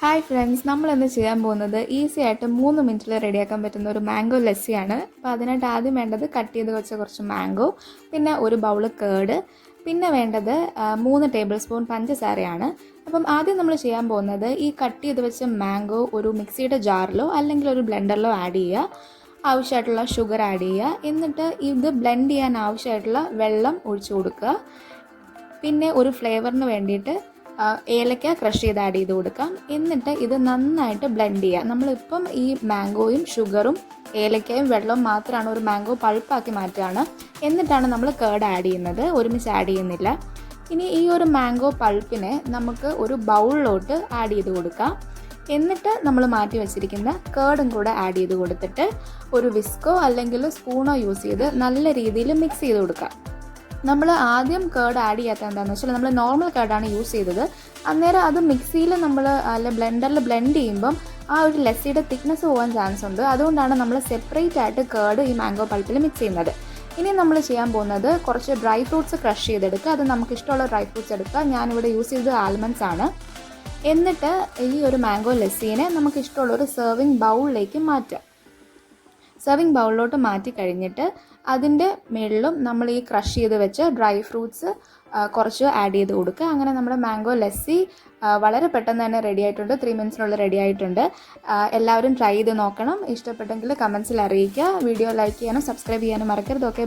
Hi friends, നമ്മളിന്ന് ചെയ്യാൻ പോകുന്നത് ഈസി ആയിട്ട് 3 മിനിറ്റിൽ റെഡിയാക്കാൻ പറ്റുന്ന ഒരു മാംഗോ ലസ്സിയാണ്. അപ്പോൾ അതിനായിട്ട് ആദ്യം വേണ്ടത് കട്ട് ചെയ്ത് വെച്ച കുറച്ച് മാംഗോ, പിന്നെ ഒരു ബൗള് കേർഡ്, പിന്നെ വേണ്ടത് 3 ടേബിൾ സ്പൂൺ പഞ്ചസാരയാണ്. അപ്പം ആദ്യം നമ്മൾ ചെയ്യാൻ പോകുന്നത് ഈ കട്ട് ചെയ്ത് വെച്ച മാംഗോ ഒരു മിക്സിയുടെ ജാറിലോ അല്ലെങ്കിൽ ഒരു ബ്ലെൻഡറിലോ ആഡ് ചെയ്യുക. ആവശ്യമായിട്ടുള്ള ഷുഗർ ആഡ് ചെയ്യുക. എന്നിട്ട് ഇത് ബ്ലെൻഡ് ചെയ്യാൻ ആവശ്യമായിട്ടുള്ള വെള്ളം ഒഴിച്ചു കൊടുക്കുക. പിന്നെ ഒരു ഫ്ലേവറിന് വേണ്ടിയിട്ട് ഏലക്ക ക്രഷ് ചെയ്ത് ആഡ് ചെയ്ത് കൊടുക്കാം. എന്നിട്ട് ഇത് നന്നായിട്ട് ബ്ലെൻഡ് ചെയ്യുക. നമ്മളിപ്പം ഈ മാംഗോയും ഷുഗറും ഏലക്കയും വെള്ളവും മാത്രമാണ് ഒരു മാംഗോ പൾപ്പാക്കി മാറ്റുകയാണ്. എന്നിട്ടാണ് നമ്മൾ കേർഡ് ആഡ് ചെയ്യുന്നത്, ഒരുമിച്ച് ആഡ് ചെയ്യുന്നില്ല. ഇനി ഈ ഒരു മാംഗോ പൾപ്പിനെ നമുക്ക് ഒരു ബൗളിലോട്ട് ആഡ് ചെയ്ത് കൊടുക്കാം. എന്നിട്ട് നമ്മൾ മാറ്റി വെച്ചിരിക്കുന്ന കേർഡും കൂടെ ആഡ് ചെയ്ത് കൊടുത്തിട്ട് ഒരു വിസ്കോ അല്ലെങ്കിൽ സ്പൂണോ യൂസ് ചെയ്ത് നല്ല രീതിയിൽ മിക്സ് ചെയ്ത് കൊടുക്കാം. നമ്മൾ ആദ്യം കേർഡ് ആഡ് ചെയ്യാത്ത എന്താണെന്ന് വെച്ചാൽ നമ്മൾ നോർമൽ കേർഡാണ് യൂസ് ചെയ്തത്. അന്നേരം അത് മിക്സിയിൽ നമ്മൾ ബ്ലെൻഡറിൽ ബ്ലെൻഡ് ചെയ്യുമ്പം ആ ഒരു ലസ്സിയുടെ തിക്നെസ് പോകാൻ ചാൻസ് ഉണ്ട്. അതുകൊണ്ടാണ് നമ്മൾ സെപ്പറേറ്റ് ആയിട്ട് കേർഡ് ഈ മാംഗോ പൾപ്പിൽ മിക്സ് ചെയ്യുന്നത്. ഇനി നമ്മൾ ചെയ്യാൻ പോകുന്നത് കുറച്ച് ഡ്രൈ ഫ്രൂട്ട്സ് ക്രഷ് ചെയ്തെടുക്കുക. അത് നമുക്ക് ഇഷ്ടമുള്ള ഡ്രൈ ഫ്രൂട്ട്സ് എടുക്കുക. ഞാനിവിടെ യൂസ് ചെയ്തത് ആൽമണ്ട്സ് ആണ്. എന്നിട്ട് ഈ ഒരു മാംഗോ ലസ്സിനെ നമുക്ക് ഇഷ്ടമുള്ള ഒരു സെർവിങ് ബൗളിലേക്ക് മാറ്റാം. സെർവിങ് ബൗളിലോട്ട് മാറ്റി കഴിഞ്ഞിട്ട് അതിൻ്റെ മുകളിലും നമ്മൾ ഈ ക്രഷ് ചെയ്ത് വെച്ച് ഡ്രൈ ഫ്രൂട്ട്സ് കുറച്ച് ആഡ് ചെയ്ത് കൊടുക്കുക. അങ്ങനെ നമ്മുടെ മാംഗോ ലസ്സി വളരെ പെട്ടെന്ന് തന്നെ റെഡി ആയിട്ടുണ്ട്. 3 മിനിറ്റ്സിനുള്ളിൽ റെഡി ആയിട്ടുണ്ട്. എല്ലാവരും ട്രൈ ചെയ്ത് നോക്കണം. ഇഷ്ടപ്പെട്ടെങ്കിൽ കമൻസിൽ അറിയിക്കുക. വീഡിയോ ലൈക്ക് ചെയ്യാനും സബ്സ്ക്രൈബ് ചെയ്യാനും മറക്കരുത്. ഓക്കെ.